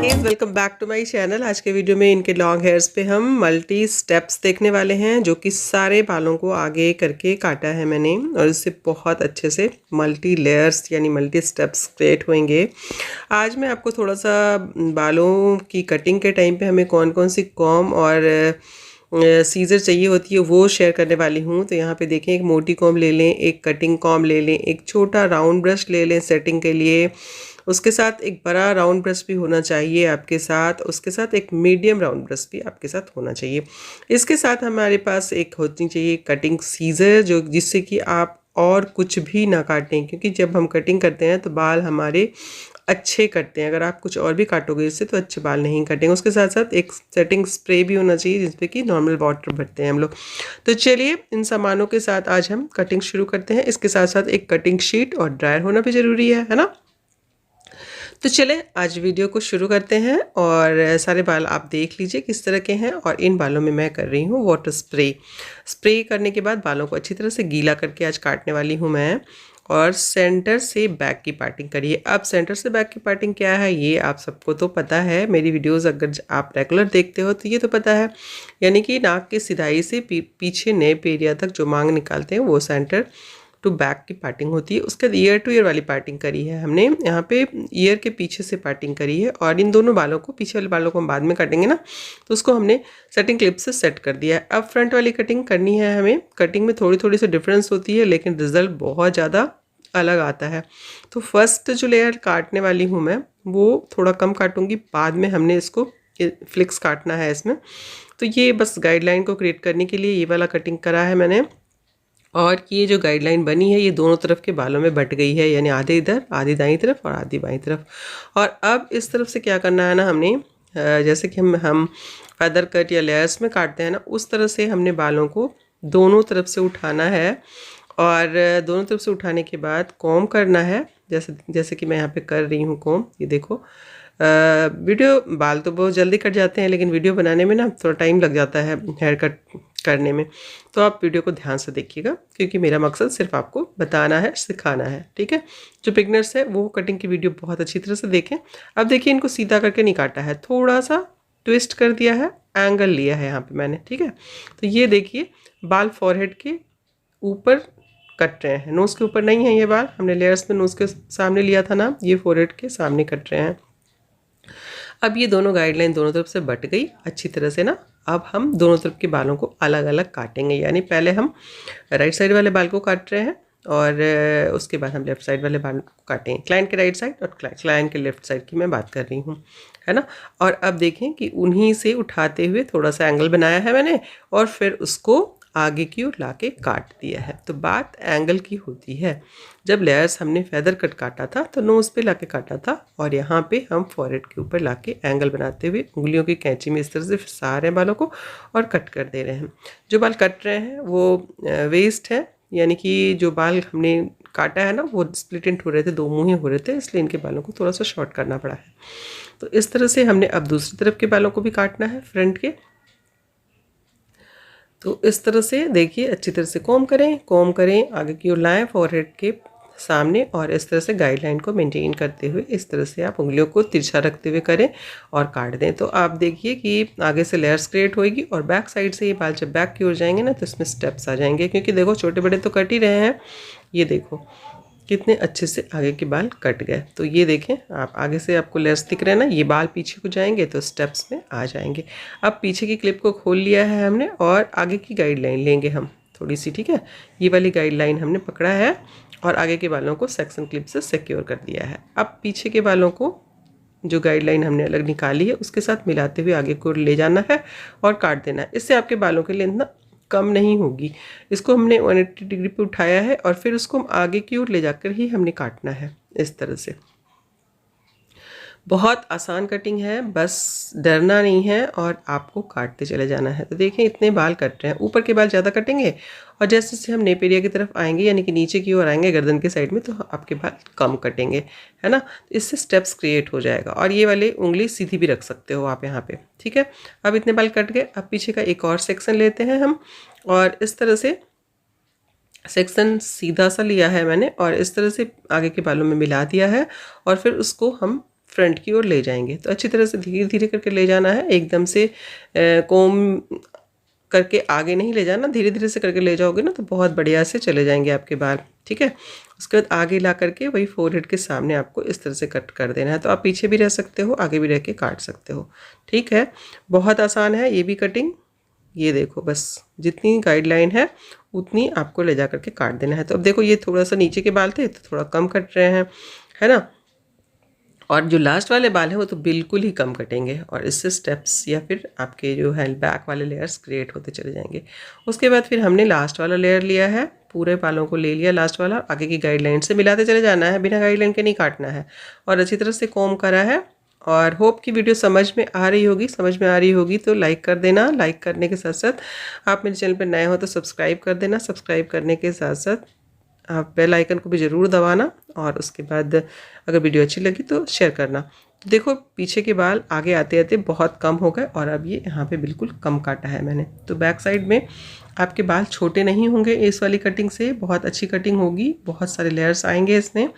Welcome back to my channel. आज के video में इनके लॉन्ग हेयर्स पे हम मल्टी स्टेप्स देखने वाले हैं, जो कि सारे बालों को आगे करके काटा है मैंने और इससे बहुत अच्छे से मल्टी लेयर्स यानी मल्टी स्टेप्स क्रिएट होंगे। आज मैं आपको थोड़ा सा बालों की कटिंग के टाइम पे हमें कौन कौन सी कॉम और सीजर चाहिए होती है वो शेयर करने वाली हूँ। तो यहाँ पे देखें, एक मोटी कॉम ले लें, एक कटिंग कॉम ले लें, एक छोटा राउंड ब्रश ले लें सेटिंग के लिए, उसके साथ एक बड़ा राउंड ब्रश भी होना चाहिए आपके साथ, उसके साथ एक मीडियम राउंड ब्रश भी आपके साथ होना चाहिए। इसके साथ हमारे पास एक होनी चाहिए कटिंग सीजर, जो जिससे कि आप और कुछ भी ना काटें, क्योंकि जब हम कटिंग करते हैं तो बाल हमारे अच्छे कटते हैं। अगर आप कुछ और भी काटोगे इससे तो अच्छे बाल नहीं कटेंगे। उसके साथ साथ एक सेटिंग स्प्रे भी होना चाहिए जिसपे कि नॉर्मल वाटर भरते हैं हम लोग। तो चलिए इन सामानों के साथ आज हम कटिंग शुरू करते हैं। इसके साथ साथ एक कटिंग शीट और ड्रायर होना भी ज़रूरी है ना। तो चले आज वीडियो को शुरू करते हैं और सारे बाल आप देख लीजिए किस तरह के हैं। और इन बालों में मैं कर रही हूँ वाटर स्प्रे करने के बाद बालों को अच्छी तरह से गीला करके आज काटने वाली हूँ मैं। और सेंटर से बैक की पार्टिंग करिए। अब सेंटर से बैक की पार्टिंग क्या है ये आप सबको तो पता है, मेरी वीडियोस अगर आप रेगुलर देखते हो तो ये तो पता है, यानी कि नाक की सिधाई से पीछे नेप एरिया तक जो मांग निकालते हैं वो सेंटर टू बैक की पार्टिंग होती है। उसके बाद ईयर टू ईयर वाली पार्टिंग करी है हमने, यहाँ पे ईयर के पीछे से पार्टिंग करी है। और इन दोनों बालों को, पीछे वाले बालों को हम बाद में काटेंगे ना, तो उसको हमने सेटिंग क्लिप से सेट कर दिया है। अब फ्रंट वाली कटिंग करनी है हमें। कटिंग में थोड़ी थोड़ी सी डिफरेंस होती है लेकिन रिजल्ट बहुत ज़्यादा अलग आता है। तो फर्स्ट जो लेयर काटने वाली हूँ मैं वो थोड़ा कम काटूंगी, बाद में हमने इसको फ्लिक्स काटना है इसमें। तो ये बस गाइडलाइन को क्रिएट करने के लिए ये वाला कटिंग करा है मैंने। और ये जो गाइडलाइन बनी है ये दोनों तरफ के बालों में बट गई है, यानी आधे इधर, आधी दाईं तरफ और आधी बाईं तरफ। और अब इस तरफ से क्या करना है ना, हमने जैसे कि हम फेदर कट या लेयर्स में काटते हैं ना, उस तरह से हमने बालों को दोनों तरफ से उठाना है। और दोनों तरफ से उठाने के बाद कॉम करना है, जैसे कि मैं यहाँ पे कर रही हूँ कॉम। ये देखो, वीडियो बाल तो बहुत जल्दी कट जाते हैं लेकिन वीडियो बनाने में ना थोड़ा टाइम लग जाता है हेयर कट करने में। तो आप वीडियो को ध्यान से देखिएगा क्योंकि मेरा मकसद सिर्फ आपको बताना है, सिखाना है, ठीक है। जो बिगनर्स है वो कटिंग की वीडियो बहुत अच्छी तरह से देखें। अब देखिए, इनको सीधा करके नहीं काटा है, थोड़ा सा ट्विस्ट कर दिया है, एंगल लिया है यहाँ पे मैंने, ठीक है। तो ये देखिए, बाल फॉरहेड के ऊपर कट रहे हैं, नोज़ के ऊपर नहीं है ये बाल। हमने लेयर्स में नोज़ के सामने लिया था ना, ये फॉरहेड के सामने कट रहे हैं। अब ये दोनों गाइडलाइन दोनों तरफ से बट गई अच्छी तरह से ना। अब हम दोनों तरफ के बालों को अलग अलग काटेंगे, यानी पहले हम राइट साइड वाले बाल को काट रहे हैं और उसके बाद हम लेफ़्ट साइड वाले बाल को काटेंगे। क्लाइंट के राइट साइड और क्लाइंट के लेफ़्ट साइड की मैं बात कर रही हूँ, है ना। और अब देखें कि उन्हीं से उठाते हुए थोड़ा सा एंगल बनाया है मैंने और फिर उसको आगे की ओर लाके काट दिया है। तो बात एंगल की होती है। जब लेयर्स हमने फेदर कट काटा था तो नोज़ पे लाके काटा था और यहाँ पे हम फॉरहेड के ऊपर लाके एंगल बनाते हुए उंगलियों की कैंची में इस तरह से सारे बालों को और कट कर दे रहे हैं। जो बाल कट रहे हैं वो वेस्ट है, यानी कि जो बाल हमने काटा है ना वो स्प्लिट एंड हो रहे थे, दो मुँहे हो रहे थे, इसलिए इनके बालों को थोड़ा सा शॉर्ट करना पड़ा है। तो इस तरह से हमने अब दूसरी तरफ के बालों को भी काटना है, फ्रंट के। तो इस तरह से देखिए, अच्छी तरह से कॉम करें, आगे की ओर लाएं फॉरहेड के सामने और इस तरह से गाइडलाइन को मेंटेन करते हुए इस तरह से आप उंगलियों को तिरछा रखते हुए करें और काट दें। तो आप देखिए कि आगे से लेयर्स क्रिएट होगी और बैक साइड से ये बाल जब बैक की ओर जाएंगे ना तो इसमें स्टेप्स आ जाएंगे, क्योंकि देखो छोटे बड़े तो कट ही रहे हैं। ये देखो कितने अच्छे से आगे के बाल कट गए। तो ये देखें आप, आगे से आपको लेयर्स दिख रहे हैं ना, ये बाल पीछे को जाएंगे तो स्टेप्स में आ जाएंगे। अब पीछे की क्लिप को खोल लिया है हमने और आगे की गाइडलाइन लेंगे हम थोड़ी सी, ठीक है। ये वाली गाइडलाइन हमने पकड़ा है और आगे के बालों को सेक्शन क्लिप से सिक्योर कर दिया है। अब पीछे के बालों को जो गाइडलाइन हमने अलग निकाली है उसके साथ मिलाते हुए आगे को ले जाना है और काट देना है। इससे आपके बालों की लेंथ ना कम नहीं होगी। इसको हमने 180 डिग्री पे उठाया है और फिर उसको हम आगे की ओर ले जाकर ही हमने काटना है इस तरह से। बहुत आसान कटिंग है, बस डरना नहीं है और आपको काटते चले जाना है। तो देखें इतने बाल कट रहे हैं, ऊपर के बाल ज़्यादा कटेंगे और जैसे जैसे हम नेप एरिया की तरफ आएंगे यानी कि नीचे की ओर आएंगे गर्दन के साइड में तो आपके बाल कम कटेंगे, है ना। तो इससे स्टेप्स क्रिएट हो जाएगा। और ये वाली उंगली सीधी भी रख सकते हो आप यहाँ पे, ठीक है। अब इतने बाल कट गए, अब पीछे का एक और सेक्शन लेते हैं हम और इस तरह से सेक्शन सीधा सा लिया है मैंने और इस तरह से आगे के बालों में मिला दिया है और फिर उसको हम फ्रंट की ओर ले जाएंगे। तो अच्छी तरह से धीरे धीरे करके ले जाना है, एकदम से कोम करके आगे नहीं ले जाना, धीरे धीरे से करके ले जाओगे ना तो बहुत बढ़िया से चले जाएंगे आपके बाल। ठीक है, उसके बाद आगे ला करके वही फोरहेड के सामने आपको इस तरह से कट कर देना है। तो आप पीछे भी रह सकते हो, आगे भी रह के काट सकते हो। ठीक है, बहुत आसान है ये भी कटिंग। ये देखो, बस जितनी गाइडलाइन है उतनी आपको ले जा करके काट देना है। तो अब देखो, ये थोड़ा सा नीचे के बाल थे तो थोड़ा कम कट रहे हैं, है ना, और जो लास्ट वाले बाल हैं वो तो बिल्कुल ही कम कटेंगे, और इससे स्टेप्स या फिर आपके जो है बैक वाले लेयर्स क्रिएट होते चले जाएंगे। उसके बाद फिर हमने लास्ट वाला लेयर लिया है, पूरे बालों को ले लिया लास्ट वाला, आगे की गाइडलाइन से मिलाते चले जाना है, बिना गाइडलाइन के नहीं काटना है, और अच्छी तरह से कॉम्ब करा है। और होप की वीडियो समझ में आ रही होगी, समझ में आ रही होगी तो लाइक कर देना। लाइक करने के साथ साथ आप मेरे चैनल पर नए हो तो सब्सक्राइब कर देना। सब्सक्राइब करने के साथ साथ आप बेल आइकन को भी ज़रूर दबाना, और उसके बाद अगर वीडियो अच्छी लगी तो शेयर करना। तो देखो, पीछे के बाल आगे आते आते बहुत कम हो गए, और अब ये यहाँ पे बिल्कुल कम काटा है मैंने। तो बैक साइड में आपके बाल छोटे नहीं होंगे इस वाली कटिंग से, बहुत अच्छी कटिंग होगी, बहुत सारे लेयर्स आएंगे इसमें,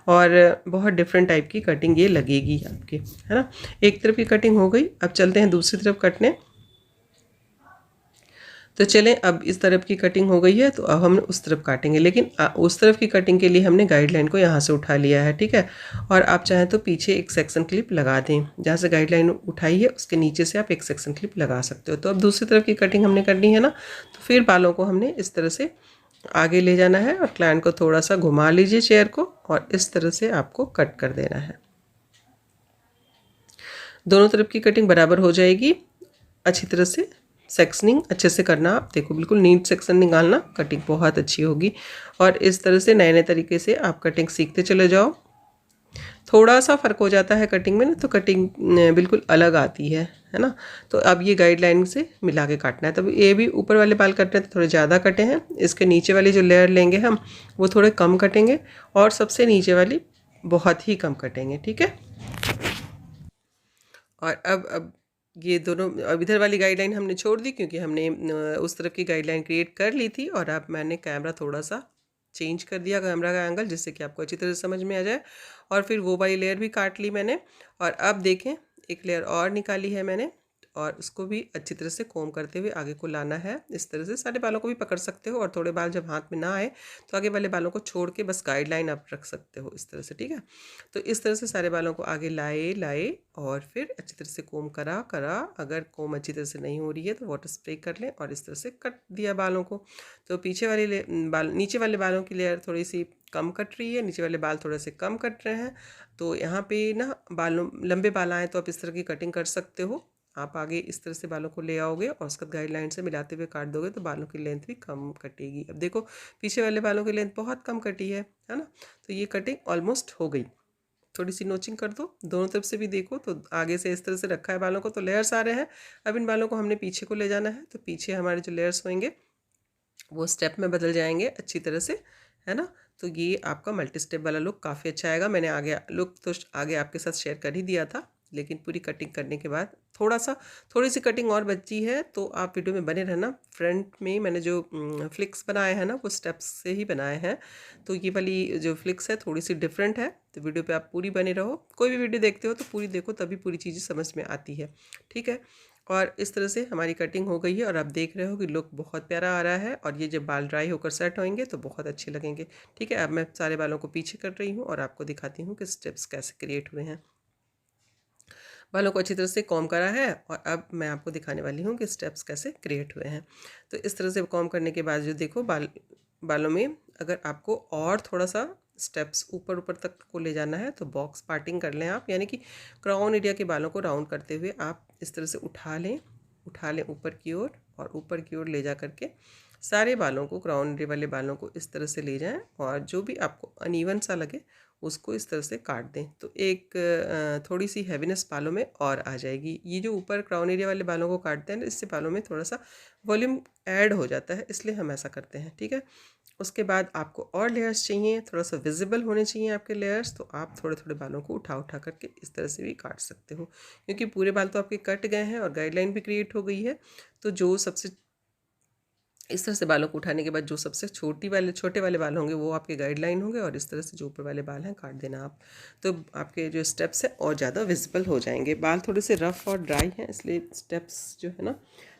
और बहुत डिफरेंट टाइप की कटिंग ये लगेगी आपके, है ना। एक तरफ की कटिंग हो गई, अब चलते हैं दूसरी तरफ कटने। तो चलें, अब इस तरफ की कटिंग हो गई है तो अब हम उस तरफ काटेंगे, लेकिन उस तरफ की कटिंग के लिए हमने गाइडलाइन को यहाँ से उठा लिया है। ठीक है, और आप चाहें तो पीछे एक सेक्शन क्लिप लगा दें, जहाँ से गाइडलाइन उठाई है उसके नीचे से आप एक सेक्शन क्लिप लगा सकते हो। तो अब दूसरी तरफ की कटिंग हमने करनी है ना, तो फिर बालों को हमने इस तरह से आगे ले जाना है, और क्लाइंट को थोड़ा सा घुमा लीजिए चेयर को, और इस तरह से आपको कट कर देना है। दोनों तरफ की कटिंग बराबर हो जाएगी। अच्छी तरह से सेक्शनिंग अच्छे से करना, आप देखो बिल्कुल नीट सेक्शन निकालना, कटिंग बहुत अच्छी होगी। और इस तरह से नए नए तरीके से आप कटिंग सीखते चले जाओ। थोड़ा सा फ़र्क हो जाता है कटिंग में ना, तो कटिंग बिल्कुल अलग आती है ना। तो अब ये गाइडलाइन से मिला के काटना है। तब ये भी ऊपर वाले बाल कट रहे हैं तो थोड़े ज़्यादा कटे हैं, इसके नीचे वाली जो लेयर लेंगे हम वो थोड़े कम कटेंगे, और सबसे नीचे वाली बहुत ही कम कटेंगे। ठीक है, और अब ये दोनों, अब इधर वाली गाइडलाइन हमने छोड़ दी क्योंकि हमने उस तरफ की गाइडलाइन क्रिएट कर ली थी, और अब मैंने कैमरा थोड़ा सा चेंज कर दिया, कैमरा का एंगल, जिससे कि आपको अच्छी तरह से समझ में आ जाए। और फिर वो वाली लेयर भी काट ली मैंने, और अब देखें एक लेयर और निकाली है मैंने, और उसको भी अच्छी तरह से कोम करते हुए आगे को लाना है। इस तरह से सारे बालों को भी पकड़ सकते हो, और थोड़े बाल जब हाथ में ना आए तो आगे वाले बालों को छोड़ के बस गाइडलाइन आप रख सकते हो इस तरह से। ठीक है, तो इस तरह से सारे बालों को आगे लाए और फिर अच्छी तरह से कोम करा। अगर कोम अच्छी तरह से नहीं हो रही है तो वाटर स्प्रे कर लें, और इस तरह से कट दिया बालों को। तो पीछे वाली नीचे वाले बालों की लेयर थोड़ी सी कम कट रही है, नीचे वाले बाल थोड़े से कम कट रहे हैं। तो यहाँ पे ना बालों लंबे बाल आए तो आप इस तरह की कटिंग कर सकते हो। आप आगे इस तरह से बालों को ले आओगे और उसका गाइडलाइन से मिलाते हुए काट दोगे तो बालों की लेंथ भी कम कटेगी। अब देखो, पीछे वाले बालों की लेंथ बहुत कम कटी है ना। तो ये कटिंग ऑलमोस्ट हो गई। थोड़ी सी नोचिंग कर दो, दोनों तरफ से भी देखो। तो आगे से इस तरह से रखा है बालों को, तो लेयर्स आ रहे हैं। अब इन बालों को हमने पीछे को ले जाना है, तो पीछे हमारे जो लेयर्स होंगे वो स्टेप में बदल जाएंगे अच्छी तरह से, है ना। तो ये आपका मल्टी स्टेप वाला लुक काफ़ी अच्छा आएगा। मैंने आगे लुक तो आगे आपके साथ शेयर कर ही दिया था, लेकिन पूरी कटिंग करने के बाद थोड़ी सी कटिंग और बची है, तो आप वीडियो में बने रहना। फ्रंट में मैंने जो फ्लिक्स बनाए हैं ना वो स्टेप्स से ही बनाए हैं, तो ये वाली जो फ्लिक्स है थोड़ी सी डिफरेंट है। तो वीडियो पे आप पूरी बने रहो, कोई भी वीडियो देखते हो तो पूरी देखो, तभी पूरी चीज़ें समझ में आती है। ठीक है, और इस तरह से हमारी कटिंग हो गई है, और आप देख रहे हो कि लुक बहुत प्यारा आ रहा है, और ये जब बाल ड्राई होकर सेट होंगे तो बहुत अच्छे लगेंगे। ठीक है, अब मैं सारे बालों को पीछे कर रही हूँ और आपको दिखाती हूँ कि स्टेप्स कैसे क्रिएट हुए हैं। बालों को अच्छी तरह से कॉम करा है, और अब मैं आपको दिखाने वाली हूँ कि स्टेप्स कैसे क्रिएट हुए हैं। तो इस तरह से कॉम करने के बाद जो देखो बालों में अगर आपको और थोड़ा सा स्टेप्स ऊपर ऊपर तक को ले जाना है तो बॉक्स पार्टिंग कर लें आप, यानी कि क्राउन एरिया के बालों को राउंड करते हुए आप इस तरह से उठा लें ऊपर की ओर, और ऊपर की ओर ले जा करके सारे बालों को, क्राउन एरिया वाले बालों को इस तरह से ले जाएं, और जो भी आपको अनइवन सा लगे उसको इस तरह से काट दें। तो एक थोड़ी सी हैवीनेस बालों में और आ जाएगी। ये जो ऊपर क्राउन एरिया वाले बालों को काटते हैं इससे बालों में थोड़ा सा वॉल्यूम ऐड हो जाता है, इसलिए हम ऐसा करते हैं। ठीक है, उसके बाद आपको और लेयर्स चाहिए, थोड़ा सा विजिबल होने चाहिए आपके लेयर्स, तो आप थोड़े थोड़े बालों को उठा करके इस तरह से भी काट सकते हो, क्योंकि पूरे बाल तो आपके कट गए हैं और गाइडलाइन भी क्रिएट हो गई है। तो जो सबसे इस तरह से बालों को उठाने के बाद जो सबसे छोटे वाले बाल होंगे वो आपके गाइडलाइन होंगे, और इस तरह से जो ऊपर वाले बाल हैं काट देना आप, तो आपके जो स्टेप्स हैं और ज़्यादा विजिबल हो जाएंगे। बाल थोड़े से रफ़ और ड्राई हैं इसलिए स्टेप्स जो है ना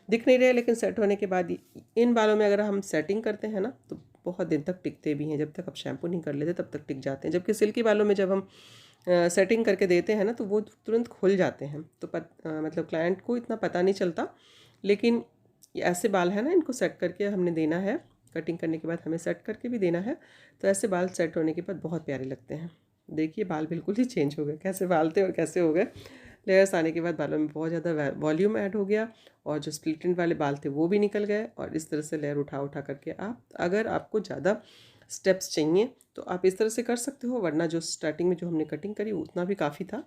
दिख नहीं रहे, लेकिन सेट होने के बाद इन बालों में अगर हम सेटिंग करते हैं ना तो बहुत दिन तक टिकते भी हैं। जब तक आप शैम्पू नहीं कर लेते तब तक टिक जाते हैं, जबकि सिल्की बालों में जब हम सेटिंग करके देते हैं ना तो वो तुरंत खुल जाते हैं। तो मतलब क्लाइंट को इतना पता नहीं चलता, लेकिन ये ऐसे बाल है ना, इनको सेट करके हमने देना है, कटिंग करने के बाद हमें सेट करके भी देना है। तो ऐसे बाल सेट होने के बाद बहुत प्यारे लगते हैं। देखिए बाल बिल्कुल ही चेंज हो गए, कैसे बाल थे और कैसे हो गए। लेयर्स आने के बाद बालों में बहुत ज़्यादा वॉल्यूम ऐड हो गया, और जो स्प्लिट एंड वाले बाल थे वो भी निकल गए। और इस तरह से लेयर उठा उठा करके आप, अगर आपको ज़्यादा स्टेप्स चाहिए तो आप इस तरह से कर सकते हो, वरना जो स्टार्टिंग में जो हमने कटिंग करी उतना भी काफ़ी था।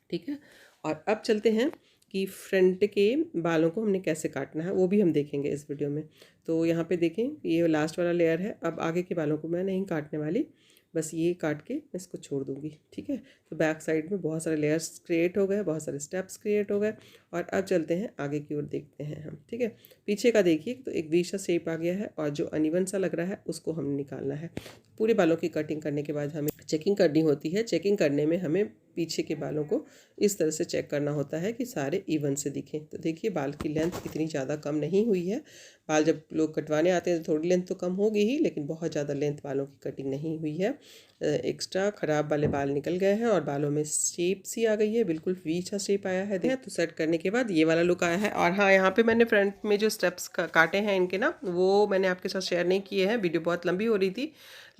ठीक है, और अब चलते हैं कि फ्रंट के बालों को हमने कैसे काटना है, वो भी हम देखेंगे इस वीडियो में। तो यहाँ पे देखें ये लास्ट वाला लेयर है। अब आगे के बालों को मैं नहीं काटने वाली, बस ये काट के मैं इसको छोड़ दूँगी। ठीक है, तो बैक साइड में बहुत सारे लेयर्स क्रिएट हो गए, बहुत सारे स्टेप्स क्रिएट हो गए। और अब चलते हैं आगे की ओर, देखते हैं हम। ठीक है, पीछे का देखिए तो एक वी सा शेप आ गया है, और जो अनइवन सा लग रहा है उसको हमने निकालना है। पूरे बालों की कटिंग करने के बाद हमें चेकिंग करनी होती है। चेकिंग करने में हमें पीछे के बालों को इस तरह से चेक करना होता है कि सारे इवन से दिखें। तो देखिए बाल की लेंथ इतनी ज़्यादा कम नहीं हुई है। बाल जब लोग कटवाने आते हैं तो थोड़ी लेंथ तो कम होगी ही, लेकिन बहुत ज़्यादा लेंथ बालों की कटिंग नहीं हुई है। एक्स्ट्रा ख़राब वाले बाल निकल गए हैं और बालों में शेप सी आ गई है, बिल्कुल वी सा शेप आया है। तो सेट करने के बाद ये वाला लुक आया है। और हाँ, यहाँ पे मैंने फ्रंट में जो स्टेप्स काटे हैं इनके ना, वो मैंने आपके साथ शेयर नहीं किए हैं, वीडियो बहुत लंबी हो रही थी।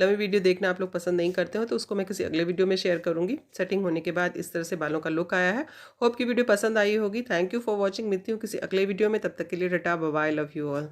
लंबी वीडियो देखना आप लोग पसंद नहीं करते हो तो उसको मैं किसी अगले वीडियो में शेयर करूँगी। सेटिंग होने के बाद इस तरह से बालों का लुक आया है। होप की वीडियो पसंद आई होगी। Thank you for watching. मिलती हूँ किसी अगले वीडियो में, तब तक के लिए tata bye bye, love you all.